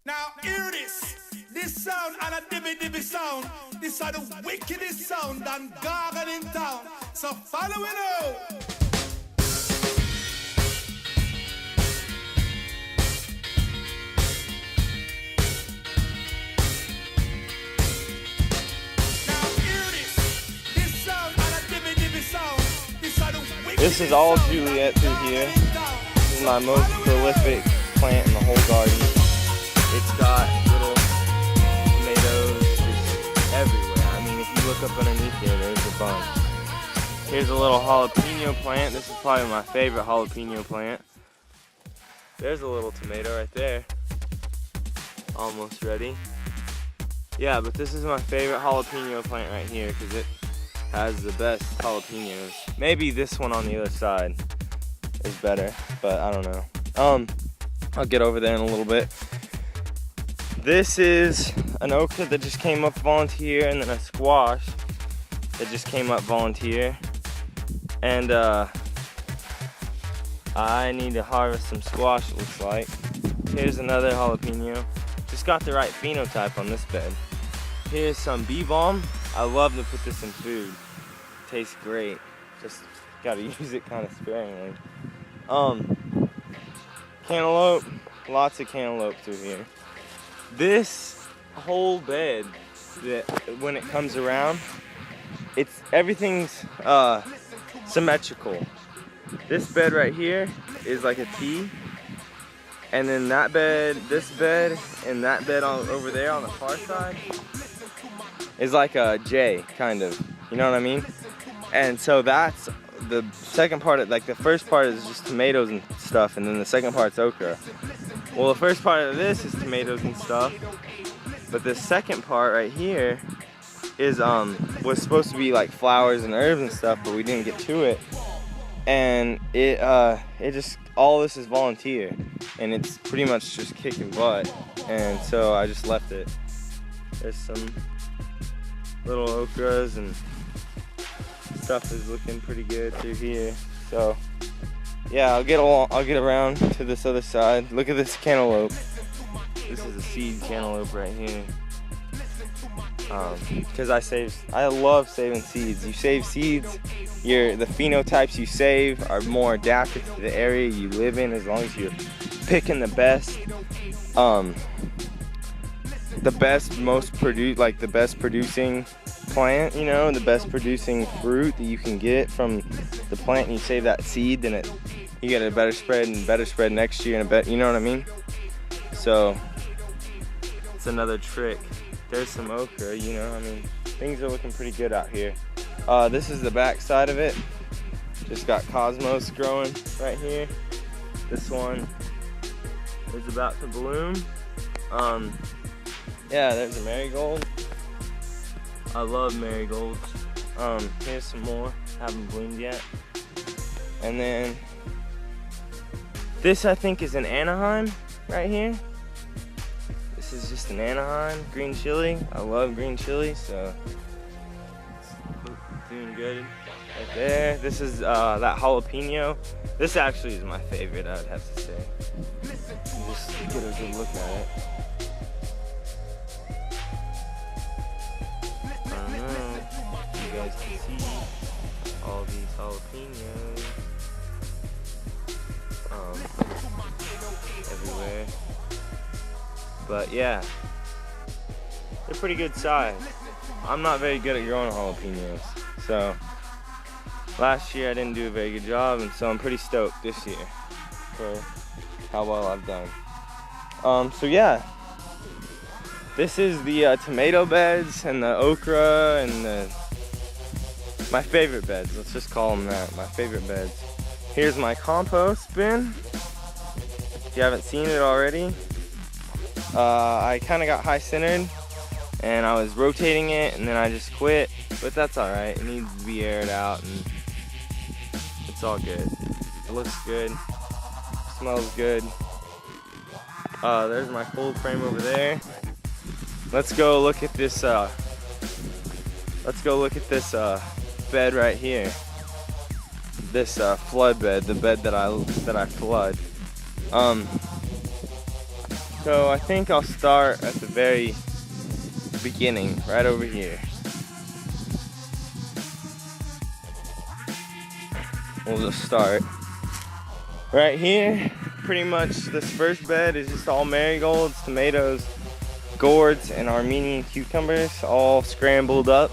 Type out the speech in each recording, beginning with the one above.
Now hear this. This sound and a dibby dibby sound. This are the wickedest sound and gargle in town. So follow it out. This is all Juliet through here. This is my most prolific plant in the whole garden. It's got little tomatoes just everywhere. I mean, if you look up underneath here, there's a bunch. Here's a little jalapeno plant. This is probably my favorite jalapeno plant. There's a little tomato right there. Almost ready. Yeah, but this is my favorite jalapeno plant right here because it has the best jalapenos. Maybe this one on the other side is better, but I don't know. I'll get over there in a little bit. This is an okra that just came up volunteer, and then a squash that just came up volunteer. And I need to harvest some squash, it looks like. Here's another jalapeno. Just got the right phenotype on this bed. Here's some bee balm. I love to put this in food. Tastes great. Just gotta use it kind of sparingly. Cantaloupe. Lots of cantaloupe through here. This whole bed, that when it comes around, everything's symmetrical. This bed right here is like a T, and then that bed, this bed, and that bed over there on the far side is like a J, kind of. You know what I mean? And so that's the second part. Like the first part is just tomatoes and stuff, and then the second part's okra. Well, the first part of this is tomatoes and stuff, but the second part right here is was supposed to be like flowers and herbs and stuff, but we didn't get to it. And it just, all this is volunteer, and it's pretty much just kicking butt, and so I just left it. There's some little okras, and stuff is looking pretty good through here. So yeah, I'll get around to this other side. Look at this cantaloupe. This is a seed cantaloupe right here. Because I love saving seeds. You save seeds, the phenotypes you save are more adapted to the area you live in, as long as you're picking the best, the best producing plant, you know, the best producing fruit that you can get from the plant, and you save that seed, then you get a better spread next year, and you know what I mean? So it's another trick. There's some okra, you know, I mean, things are looking pretty good out here. This is the back side of it. Just got cosmos growing right here. This one is about to bloom. Yeah, there's a marigold. I love marigolds. Here's some more, haven't bloomed yet. And then this, I think, is an Anaheim right here. This is just an Anaheim green chili. I love green chili, so it's doing good right there. This is that jalapeno. This actually is my favorite, I would have to say. Just get a good look at it. I don't know if you guys can see all these jalapenos everywhere. But yeah, they're pretty good size. I'm not very good at growing jalapenos, so last year I didn't do a very good job, and so I'm pretty stoked this year for how well I've done. So yeah, this is the tomato beds and the okra and my favorite beds. Let's just call them that, my favorite beds. Here's my compost bin. If you haven't seen it already, I kind of got high-centered, and I was rotating it, and then I just quit, but that's alright. It needs to be aired out, and it's all good. It looks good, smells good. There's my cold frame over there. Let's go look at this bed right here. This flood bed, the bed that I flood. So I think I'll start at the very beginning, right over here. We'll just start right here. Pretty much this first bed is just all marigolds, tomatoes, gourds, and Armenian cucumbers all scrambled up.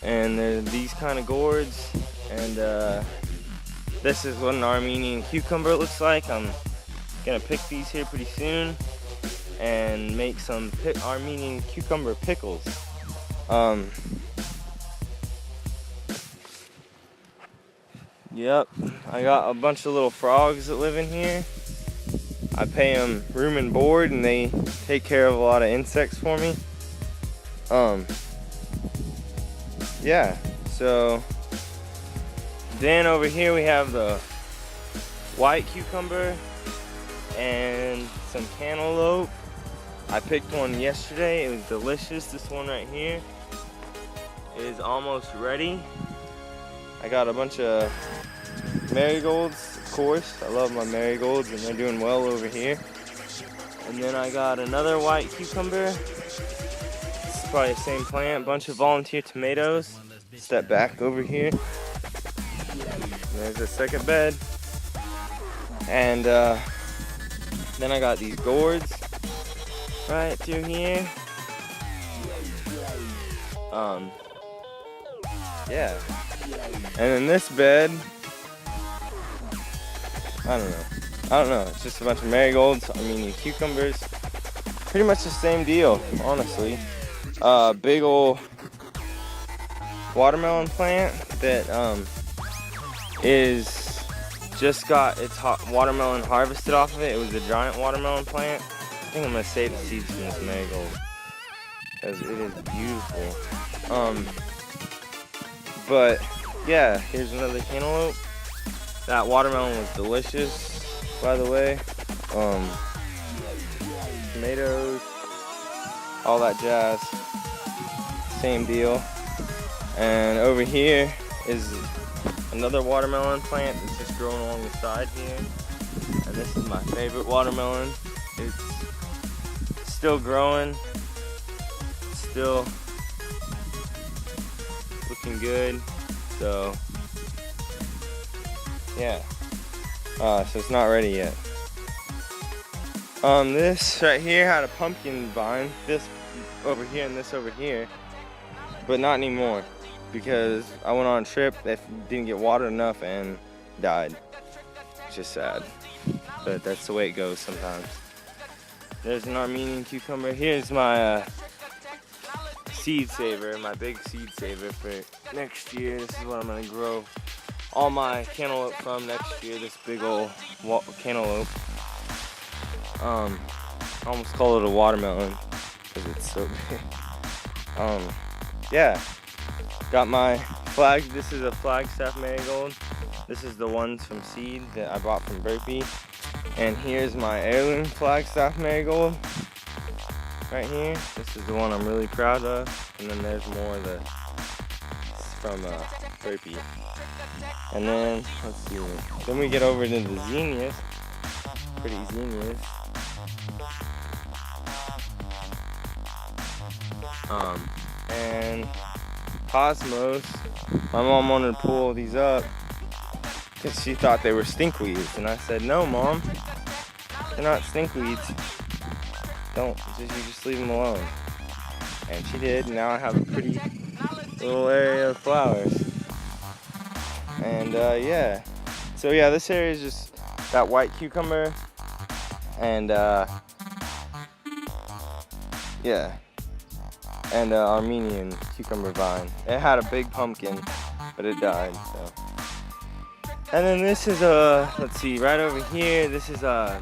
And they're these kind of gourds, and this is what an Armenian cucumber looks like. I'm gonna pick these here pretty soon and make some Armenian cucumber pickles. Yep, I got a bunch of little frogs that live in here. I pay them room and board, and they take care of a lot of insects for me. Yeah, so then over here we have the white cucumber and some cantaloupe. I picked one yesterday, it was delicious. This one right here is almost ready. I got a bunch of marigolds, of course. I love my marigolds, and they're doing well over here. And then I got another white cucumber. It's probably the same plant. Bunch of volunteer tomatoes. Step back over here. There's the second bed. And then I got these gourds right through here. Yeah. And then this bed, I don't know. It's just a bunch of marigolds, Armenian cucumbers. Pretty much the same deal, honestly. Big ol' watermelon plant that is just got its watermelon harvested off of it. It was a giant watermelon plant. I think I'm gonna save the seeds from this marigold because it is beautiful. But yeah, here's another cantaloupe. That watermelon was delicious, by the way. Tomatoes, all that jazz. Same deal. And over here is another watermelon plant that's just growing along the side here. And this is my favorite watermelon. It's still growing, still looking good. So yeah, so it's not ready yet. This right here had a pumpkin vine, this over here and this over here, but not anymore because I went on a trip that didn't get watered enough and died. It's just sad, but that's the way it goes sometimes. There's an Armenian cucumber. Here's my seed saver, my big seed saver for next year. This is what I'm gonna grow all my cantaloupe from next year. This big old cantaloupe. I almost call it a watermelon because it's so big. Yeah, got my flag. This is a Flagstaff marigold. This is the ones from seed that I bought from Burpee. And here's my heirloom Flagstaff marigold right here. This is the one I'm really proud of. And then there's more of the from Burpee. And then, let's see, then we get over to the zinnias, pretty zinnias. And cosmos, my mom wanted to pull these up because she thought they were stinkweeds. And I said, no, Mom, they're not stinkweeds. You just leave them alone. And she did, and now I have a pretty little area of flowers. And yeah, so yeah, this area is just that white cucumber and yeah, and Armenian cucumber vine. It had a big pumpkin, but it died. So, and then this is let's see, right over here. This is a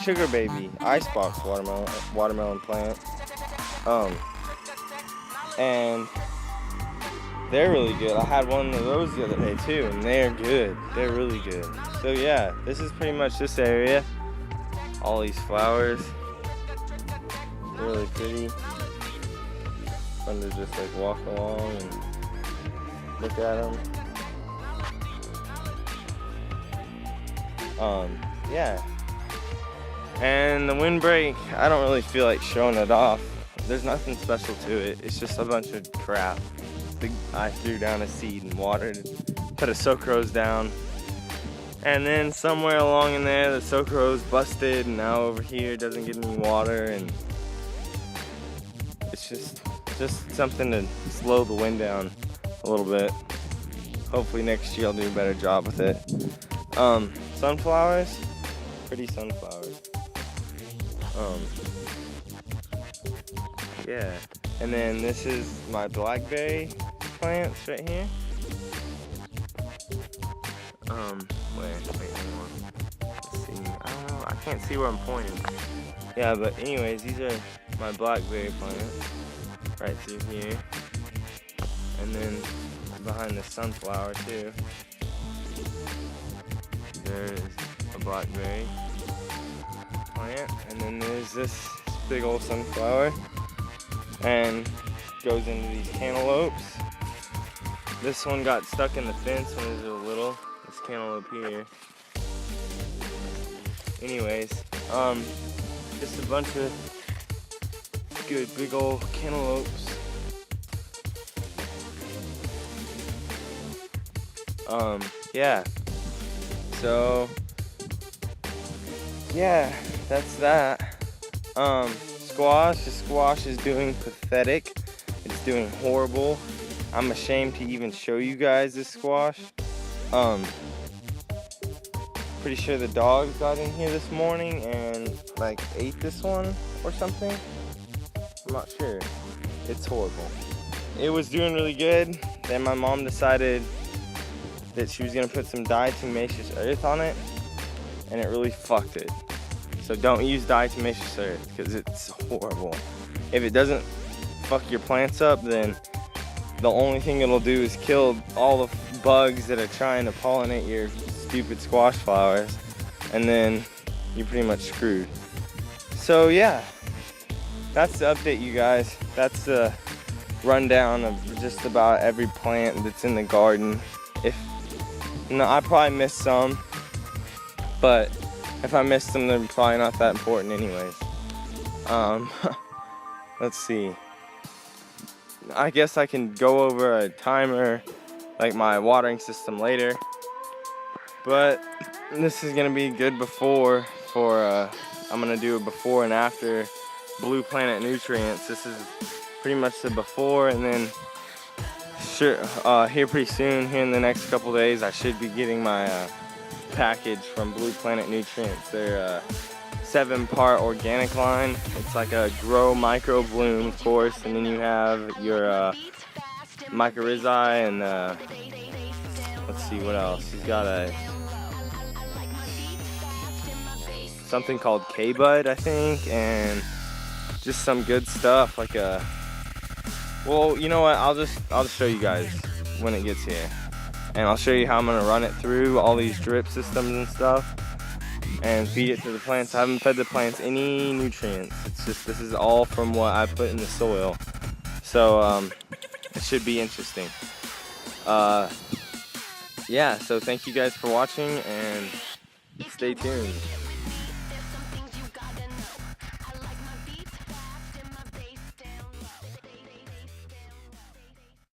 sugar baby icebox watermelon plant. And they're really good. I had one of those the other day too, and they're good. They're really good. So yeah, this is pretty much this area. All these flowers. They're really pretty. Fun to just like walk along and look at them. Yeah. And the windbreak, I don't really feel like showing it off. There's nothing special to it. It's just a bunch of crap. I threw down a seed and watered, put a sucrose down. And then somewhere along in there, the sucrose busted, and now over here it doesn't get any water, and it's just something to slow the wind down a little bit. Hopefully next year I'll do a better job with it. Sunflowers, pretty sunflowers. Yeah, and then this is my blackberry plants right here. Wait, hang on. Let's see. I don't know. I can't see where I'm pointing. Yeah, but anyways, these are my blackberry plants right through here, and then behind the sunflower too. There's a blackberry plant, and then there's this big old sunflower, and goes into these cantaloupes. This one got stuck in the fence when it was little. This cantaloupe here. Anyways, just a bunch of good big old cantaloupes. Yeah. So yeah, that's that. Squash. The squash is doing pathetic. It's doing horrible. I'm ashamed to even show you guys this squash. Pretty sure the dogs got in here this morning and like ate this one or something. I'm not sure. It's horrible. It was doing really good. Then my mom decided that she was gonna put some diatomaceous earth on it, and it really fucked it. So don't use diatomaceous earth because it's horrible. If it doesn't fuck your plants up, then the only thing it'll do is kill all the bugs that are trying to pollinate your stupid squash flowers, and then you're pretty much screwed. So yeah, that's the update, you guys. That's the rundown of just about every plant that's in the garden. I probably missed some, but if I missed them, they're probably not that important anyways. Let's see. I guess I can go over a timer, like my watering system later. But this is gonna be good before I'm gonna do a before and after Blue Planet nutrients. This is pretty much the before, and then here pretty soon, here in the next couple days, I should be getting my package from Blue Planet Nutrients. They're a 7-part organic line. It's like a grow micro bloom, of course, and then you have your mycorrhizae and let's see what else. He's got something called K-Bud, I think, and just some good stuff like a. Well, you know what? I'll just show you guys when it gets here, and I'll show you how I'm gonna run it through all these drip systems and stuff, and feed it to the plants. I haven't fed the plants any nutrients. It's just this is all from what I put in the soil, so it should be interesting. Yeah. So thank you guys for watching, and stay tuned.